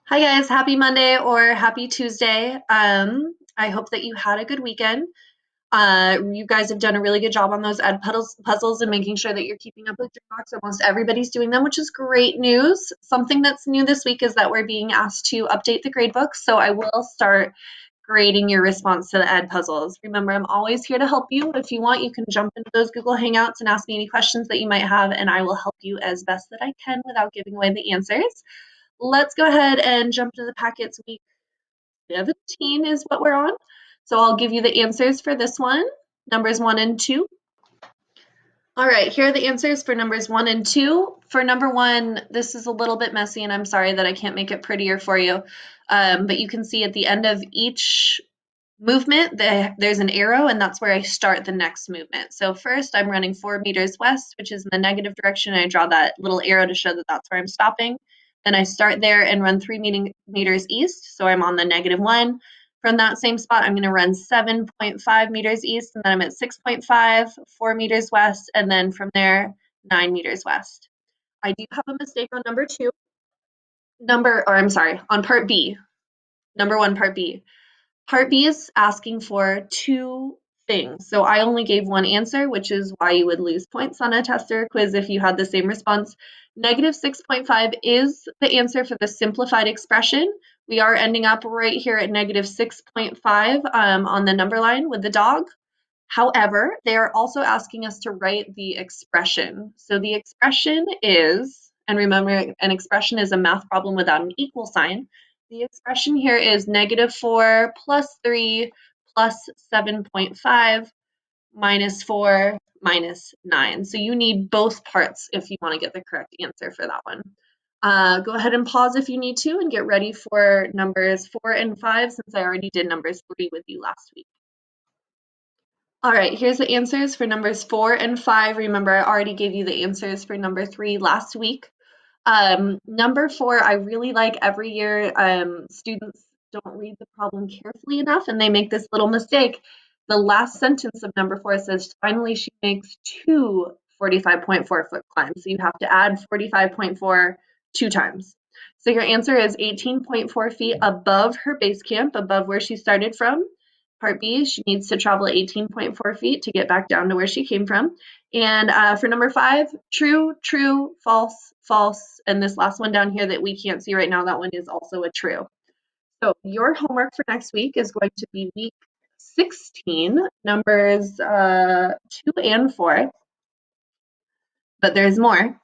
Hi guys, happy Monday or happy Tuesday. I hope that you had a good weekend. You guys have done a really good job on those puzzles and making sure that you're keeping up with your box. Almost everybody's doing them, which is great news. Something that's new this week is that we're being asked to update the grade book, so I will start grading your response to the ed puzzles. Remember, I'm always here to help you. If you want, you can jump into those Google Hangouts and ask me any questions that you might have, and I will help you as best that I can without giving away the answers. Let's go ahead and jump to the packets. Week 17 is what we're on. So I'll give you the answers for this one, numbers 1 and 2. All right, here are the answers for numbers 1 and 2. For number 1, this is a little bit messy, and I'm sorry that I can't make it prettier for you. But you can see at the end of each movement, there's an arrow, and that's where I start the next movement. So first, I'm running 4 meters west, which is in the negative direction. I draw that little arrow to show that that's where I'm stopping. Then I start there and run 3 meters east, so I'm on the -1. From that same spot, I'm going to run 7.5 meters east, and then I'm at 6.5, 4 meters west, and then from there, 9 meters west. I do have a mistake on number 2. On part B. Number 1, part B. Part B is asking for 2 things. So I only gave 1 answer, which is why you would lose points on a test or a quiz if you had the same response. -6.5 is the answer for the simplified expression. We are ending up right here at -6.5 on the number line with the dog. However, they are also asking us to write the expression. So the expression is, and remember, an expression is a math problem without an equal sign. The expression here is -4 plus 3 plus 7.5 minus 4 minus 9. So you need both parts if you want to get the correct answer for that one. Go ahead and pause if you need to and get ready for numbers 4 and 5 since I already did numbers 3 with you last week. All right, here's the answers for numbers 4 and 5. Remember, I already gave you the answers for number 3 last week. Number 4, I really like every year students don't read the problem carefully enough and they make this little mistake. The last sentence of number 4 says, finally, she makes 2 45.4-foot climbs. So you have to add 45.4 2 times. So your answer is 18.4 feet above her base camp, above where she started from. Part B, she needs to travel 18.4 feet to get back down to where she came from. And for number 5, true, true, false, false. And this last one down here that we can't see right now, that one is also a true. So your homework for next week is going to be week 16, numbers 2 and 4. But there's more.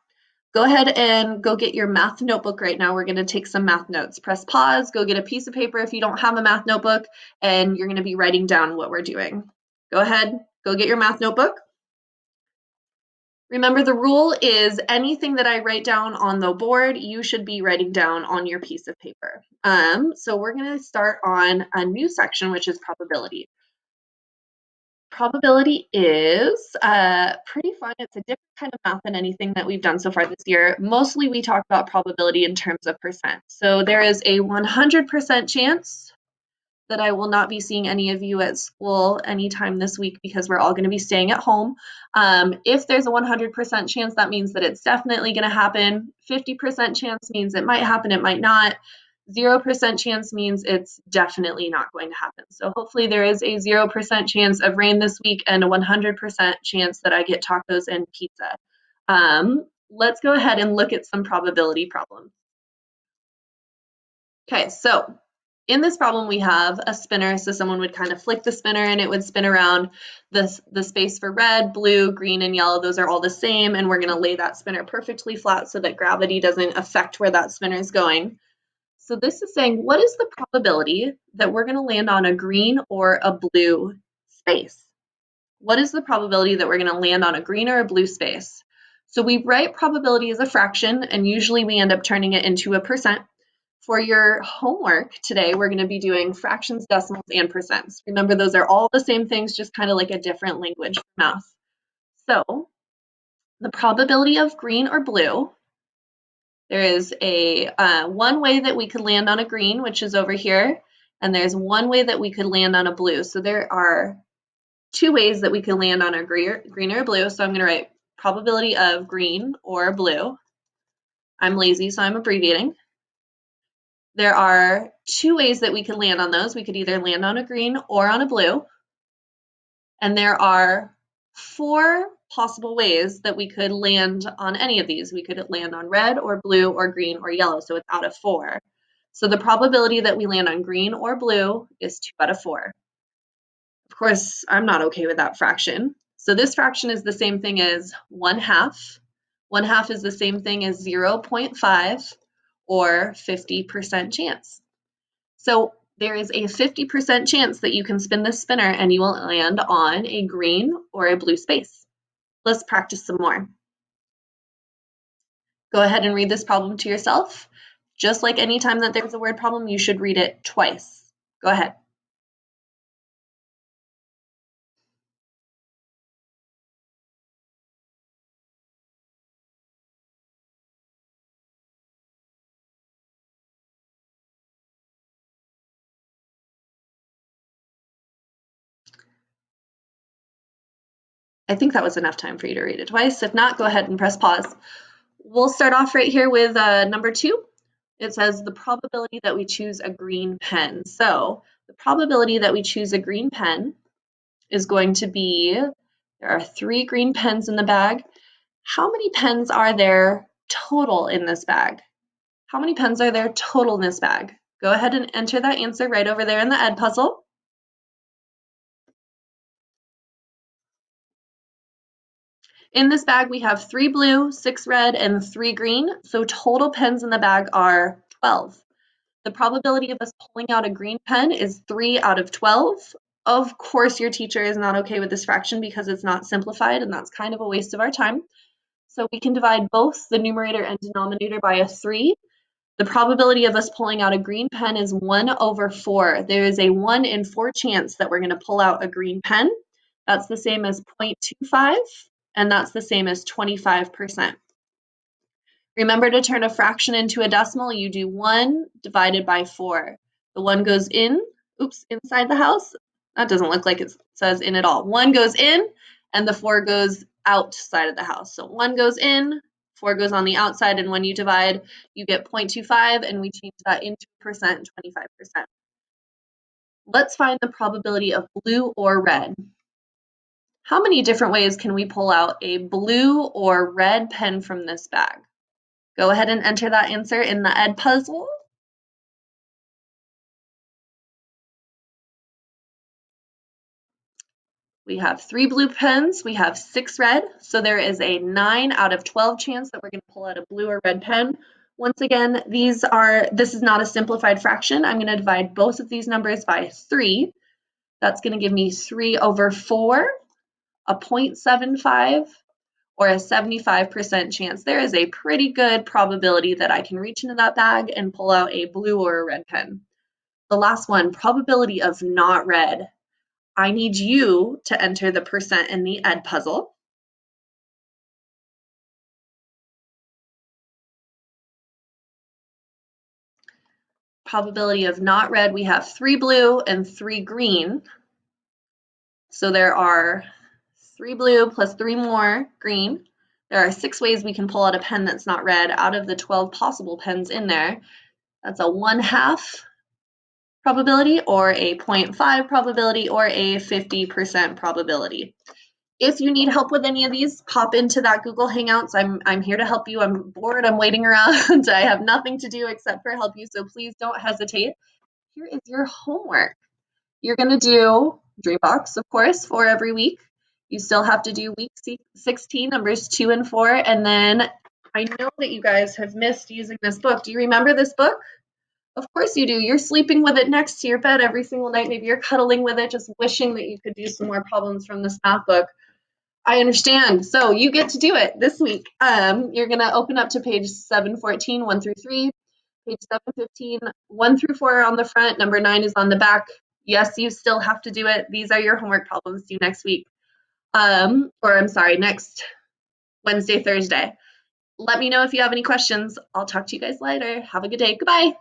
Go ahead and go get your math notebook right now. We're going to take some math notes. Press pause, go get a piece of paper if you don't have a math notebook, and you're going to be writing down what we're doing. Go ahead, go get your math notebook. Remember, the rule is anything that I write down on the board, you should be writing down on your piece of paper. So we're going to start on a new section, which is probability. Probability is pretty fun. It's a different kind of math than anything that we've done so far this year. Mostly we talk about probability in terms of percent. So there is a 100% chance that I will not be seeing any of you at school anytime this week because we're all going to be staying at home. If there's a 100% chance, that means that it's definitely going to happen. 50% chance means it might happen, it might not. 0% chance means it's definitely not going to happen. So hopefully there is a 0% chance of rain this week and a 100% chance that I get tacos and pizza. Let's go ahead and look at some probability problems. Okay, so in this problem, we have a spinner. So someone would kind of flick the spinner and it would spin around the space for red, blue, green, and yellow. Those are all the same. And we're going to lay that spinner perfectly flat so that gravity doesn't affect where that spinner is going. So this is saying, what is the probability that we're going to land on a green or a blue space? What is the probability that we're going to land on a green or a blue space? So we write probability as a fraction, and usually we end up turning it into a percent. For your homework today, we're going to be doing fractions, decimals, and percents. Remember, those are all the same things, just kind of like a different language for math. So the probability of green or blue, there is a one way that we could land on a green, which is over here, and there's one way that we could land on a blue. So there are 2 ways that we can land on a green or blue. So I'm going to write probability of green or blue. I'm lazy, so I'm abbreviating. There are two ways that we could land on those. We could either land on a green or on a blue. And there are 4 possible ways that we could land on any of these. We could land on red or blue or green or yellow, so it's out of 4. So the probability that we land on green or blue is 2 out of 4. Of course, I'm not okay with that fraction. So this fraction is the same thing as 1/2. 1/2 is the same thing as 0.5 or 50% chance. So there is a 50% chance that you can spin this spinner and you will land on a green or a blue space. Let's practice some more. Go ahead and read this problem to yourself. Just like any time that there's a word problem, you should read it twice. Go ahead. I think that was enough time for you to read it twice. If not, go ahead and press pause. We'll start off right here with number 2. It says the probability that we choose a green pen. So the probability that we choose a green pen is going to be, there are 3 green pens in the bag. How many pens are there total in this bag? How many pens are there total in this bag? Go ahead and enter that answer right over there in the Edpuzzle. In this bag, we have 3 blue, 6 red, and 3 green, so total pens in the bag are 12. The probability of us pulling out a green pen is 3 out of 12. Of course, your teacher is not okay with this fraction because it's not simplified, and that's kind of a waste of our time. So we can divide both the numerator and denominator by a 3. The probability of us pulling out a green pen is 1 over 4. There is a 1 in 4 chance that we're going to pull out a green pen. That's the same as 0.25, and that's the same as 25%. Remember, to turn a fraction into a decimal, you do 1 divided by 4. The 1 goes inside the house. That doesn't look like it says in at all. 1 goes in, and the 4 goes outside of the house. So 1 goes in, 4 goes on the outside, and when you divide, you get 0.25, and we change that into percent, 25%. Let's find the probability of blue or red. How many different ways can we pull out a blue or red pen from this bag? Go ahead and enter that answer in the Edpuzzle. We have 3 blue pens, we have 6 red, so there is a 9 out of 12 chance that we're going to pull out a blue or red pen. Once again, this is not a simplified fraction. I'm going to divide both of these numbers by 3. That's going to give me 3 over 4, a 0.75, or a 75% chance. There is a pretty good probability that I can reach into that bag and pull out a blue or a red pen. The last one, probability of not red. I need you to enter the percent in the Edpuzzle. Probability of not red, we have 3 blue and 3 green. So there are 3 blue plus 3 more green. There are 6 ways we can pull out a pen that's not red out of the 12 possible pens in there. That's a 1/2 probability, or a 0.5 probability, or a 50% probability. If you need help with any of these, pop into that Google Hangouts. I'm here to help you. I'm bored. I'm waiting around. I have nothing to do except for help you, so please don't hesitate. Here is your homework. You're going to do Dreambox, of course, for every week. You still have to do week 16, numbers 2 and 4, and then I know that you guys have missed using this book. Do you remember this book? Of course you do. You're sleeping with it next to your bed every single night. Maybe you're cuddling with it, just wishing that you could do some more problems from this math book. I understand. So you get to do it this week. You're going to open up to page 714, 1 through 3, page 715, 1 through 4 are on the front, number 9 is on the back. Yes, you still have to do it. These are your homework problems due next week. Next Wednesday, Thursday. Let me know if you have any questions. I'll talk to you guys later. Have a good day. Goodbye.